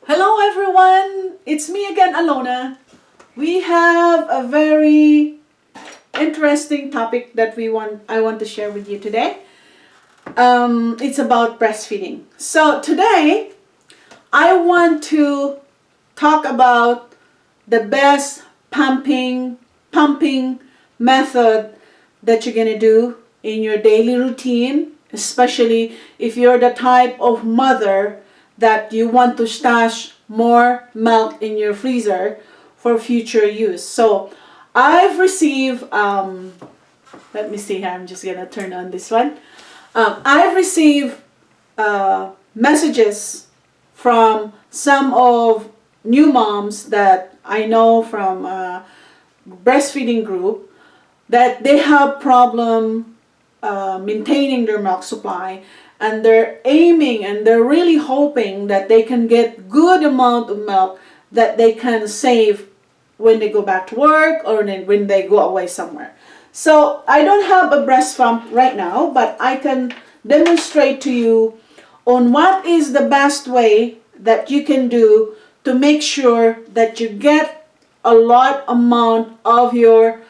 Hello everyone, it's me again, Alona. We have a very interesting topic that I want to share with you today. It's about breastfeeding. So today, I want to talk about the best pumping method that you're gonna do in your daily routine, especially if you're the type of mother that you want to stash more milk in your freezer for future use. So I've received, let me see here, I'm just gonna turn on this one. I've received messages from some of new moms that I know from breastfeeding group that they have problem maintaining their milk supply, and they're aiming and they're really hoping that they can get good amount of milk that they can save when they go back to work or when they go away somewhere. So I don't have a breast pump right now, but I can demonstrate to you on what is the best way that you can do to make sure that you get a lot amount of your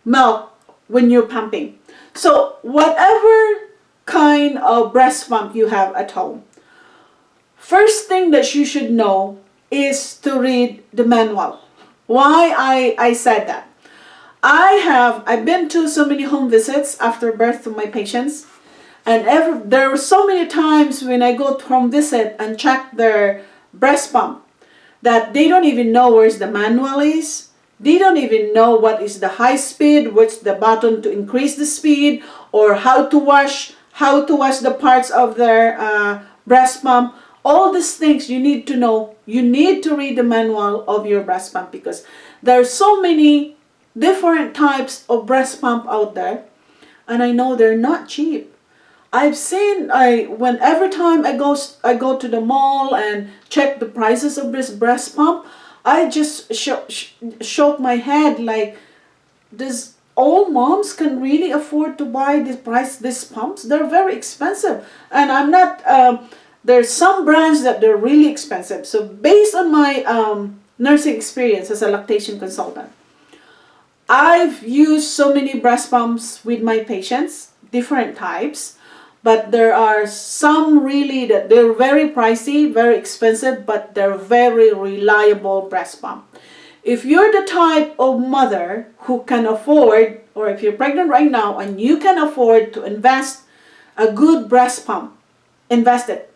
milk when you're pumping. So whatever kind of breast pump you have at home, first thing that you should know is to read the manual. Why I said that? I've been to so many home visits after birth to my patients, and there were so many times when I go to home visit and check their breast pump that they don't even know where's the manual is. They don't even know what is the high speed, what's the button to increase the speed, or how to wash the parts of their breast pump. All these things you need to know. You need to read the manual of your breast pump because there are so many different types of breast pump out there, and I know they're not cheap. I've seen every time I go to the mall and check the prices of this breast pump, I just shook my head like, does all moms can really afford to buy these pumps? They're very expensive, and I'm not. There's some brands that they're really expensive. So based on my nursing experience as a lactation consultant, I've used so many breast pumps with my patients, different types. But there are some really that they're very pricey, very expensive, but they're very reliable breast pump. If you're the type of mother who can afford, or if you're pregnant right now and you can afford to invest a good breast pump, invest it.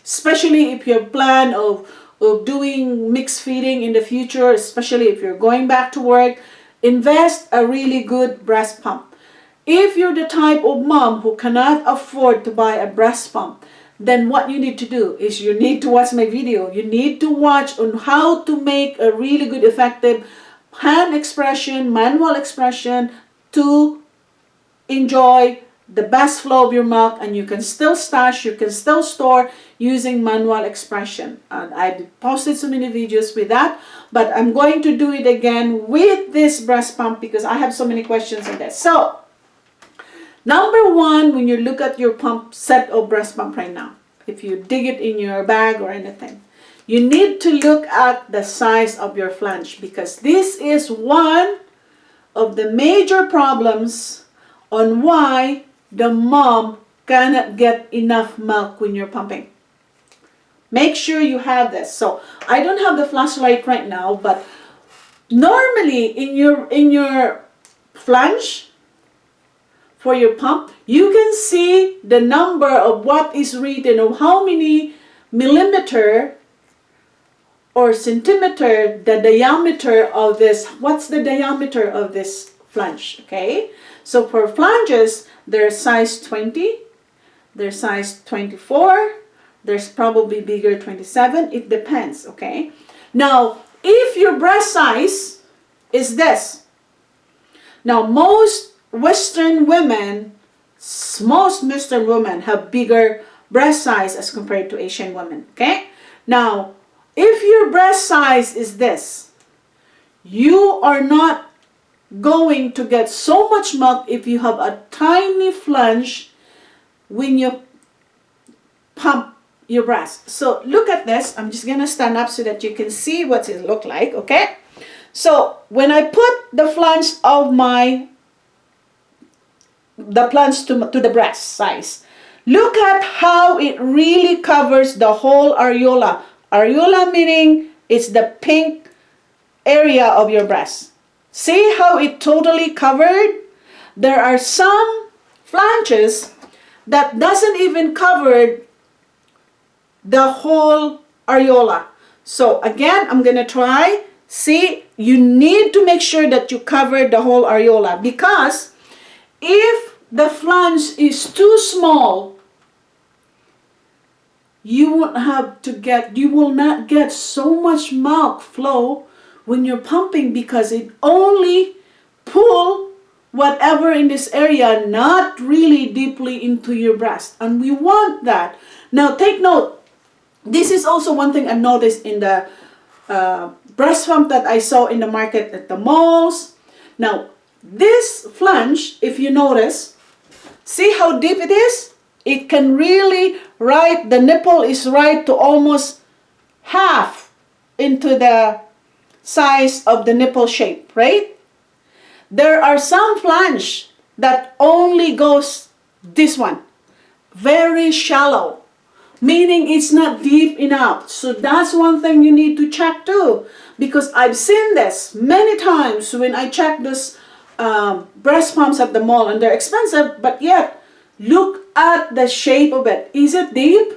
Especially if you plan of doing mixed feeding in the future, especially if you're going back to work, invest a really good breast pump. If you're the type of mom who cannot afford to buy a breast pump, then what you need to do is you need to watch my video. You need to watch on how to make a really good, effective hand expression, manual expression to enjoy the best flow of your milk, and you can still stash, you can still store using manual expression. And I've posted so many videos with that, but I'm going to do it again with this breast pump because I have so many questions on this. So, number one, when you look at your pump set of breast pump right now, if you dig it in your bag or anything, you need to look at the size of your flange because this is one of the major problems on why the mom cannot get enough milk when you're pumping. Make sure you have this. So I don't have the flashlight right now, but normally in your flange, for your pump, you can see the number of what is written of how many millimeter or centimeter the diameter of this. What's the diameter of this flange? Okay, so for flanges, there's size 20, there's size 24, there's probably bigger 27. It depends. Okay, now if your breast size is this, now most Western women have bigger breast size as compared to Asian women, okay? Now, if your breast size is this, you are not going to get so much milk if you have a tiny flange when you pump your breast. So look at this. I'm just gonna stand up so that you can see what it look like, okay? So when I put the flange of the flange to the breast size, look at how it really covers the whole areola. Areola meaning it's the pink area of your breast. See how it totally covered? There are some flanges that doesn't even cover the whole areola. So again, I'm gonna try. See, you need to make sure that you cover the whole areola, because if the flange is too small, you will not get so much milk flow when you're pumping, because it only pull whatever in this area, not really deeply into your breast. And we want that. Now take note, this is also one thing I noticed in the breast pump that I saw in the market at the malls. Now this flange, if you notice, see how deep it is? It can really, the nipple is right to almost half into the size of the nipple shape, right? There are some flange that only goes this one, very shallow, meaning it's not deep enough. So that's one thing you need to check too, because I've seen this many times when I check this breast pumps at the mall, and they're expensive, but yet look at the shape of it. Is it deep?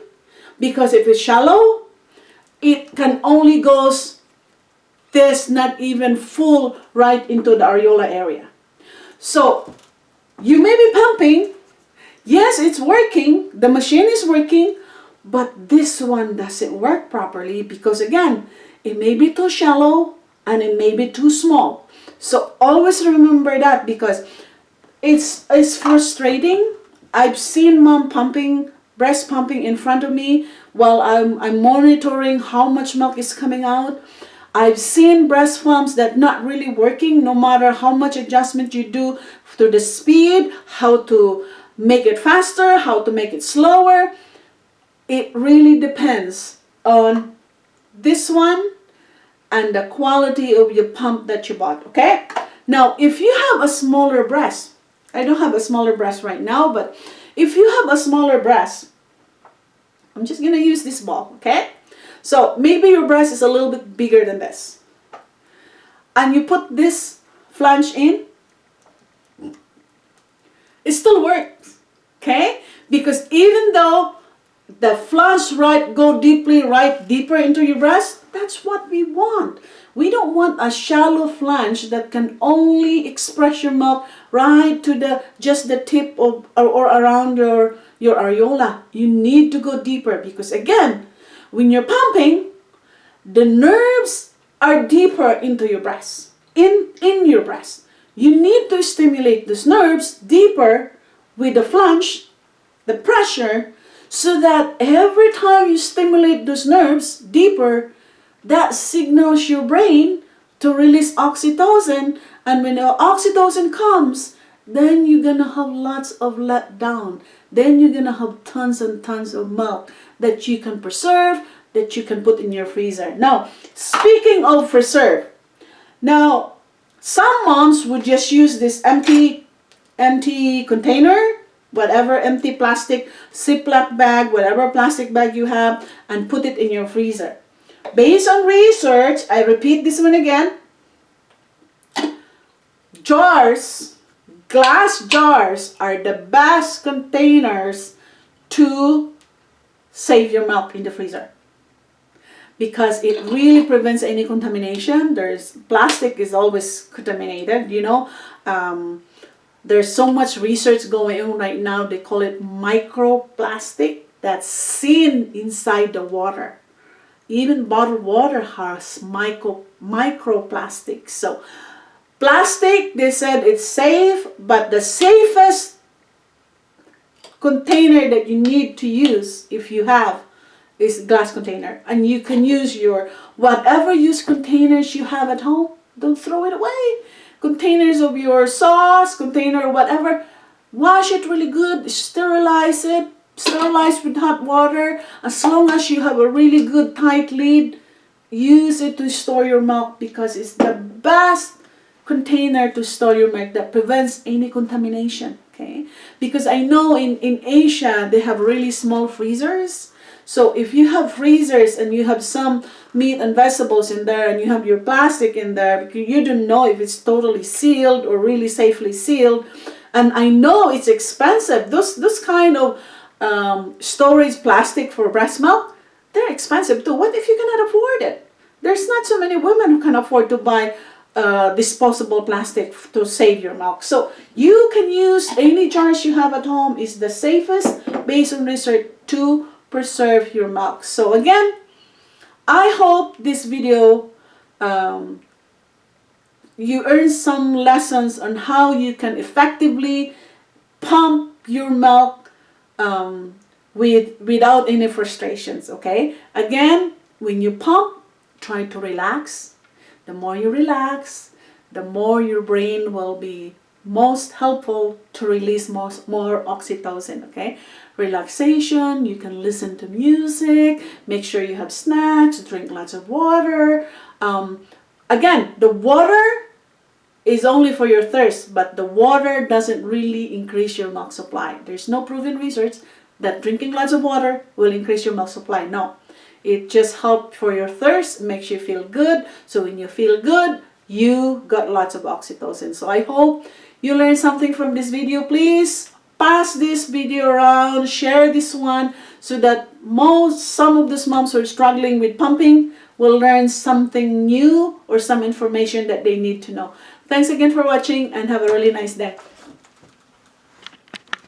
Because if it's shallow, it can only goes this, not even full right into the areola area. So you may be pumping, yes, it's working, the machine is working, but this one doesn't work properly, because again, it may be too shallow and it may be too small. So always remember that, because it's frustrating. I've seen mom breast pumping in front of me while I'm monitoring how much milk is coming out. I've seen breast pumps that not really working, no matter how much adjustment you do to the speed, how to make it faster, how to make it slower. It really depends on this one and the quality of your pump that you bought, okay? Now, if you have a smaller breast, I don't have a smaller breast right now, but if you have a smaller breast, I'm just gonna use this ball, okay? So maybe your breast is a little bit bigger than this, and you put this flange in, it still works, okay? Because even though the flange go deeper into your breast, that's what we want. We don't want a shallow flange that can only express your milk right to just the tip of or around your areola. You need to go deeper, because again, when you're pumping, the nerves are deeper into your breast, in your breast. You need to stimulate those nerves deeper with the flange, the pressure, so that every time you stimulate those nerves deeper, that signals your brain to release oxytocin. And when the oxytocin comes, then you're gonna have lots of letdown. Then you're gonna have tons and tons of milk that you can preserve, that you can put in your freezer. Now, speaking of preserve, now some moms would just use this empty container, whatever empty plastic Ziploc bag, whatever plastic bag you have, and put it in your freezer. Based on research, I repeat this one again, glass jars are the best containers to save your milk in the freezer, because it really prevents any contamination. Plastic is always contaminated, you know. There's so much research going on right now. They call it microplastic, that's seen inside the water. Even bottled water has microplastics. So plastic, they said it's safe, but the safest container that you need to use, if you have, is glass container. And you can use your whatever used containers you have at home. Don't throw it away. Containers of your sauce, container, whatever, wash it really good, sterilize it, sterilized with hot water, as long as you have a really good tight lid, use it to store your milk, because it's the best container to store your milk that prevents any contamination. Okay, because I know in Asia they have really small freezers. So if you have freezers and you have some meat and vegetables in there, and you have your plastic in there, because you don't know if it's totally sealed or really safely sealed. And I know it's expensive. Those kind of storage plastic for breast milk, they're expensive too. What if you cannot afford it? There's not so many women who can afford to buy disposable plastic to save your milk. So you can use any jars you have at home. Is the safest based on research to preserve your milk. So again, I hope this video you earn some lessons on how you can effectively pump your milk without any frustrations. Okay, again, when you pump, try to relax. The more you relax, the more your brain will be most helpful to release more oxytocin. Okay, relaxation, you can listen to music, make sure you have snacks, drink lots of water. Again, the water is only for your thirst, but the water doesn't really increase your milk supply. There's no proven research that drinking lots of water will increase your milk supply. No, it just helps for your thirst, makes you feel good. So when you feel good, you got lots of oxytocin. So I hope you learned something from this video. Please pass this video around, share this one, so that some of those moms who are struggling with pumping will learn something new or some information that they need to know. Thanks again for watching, and have a really nice day.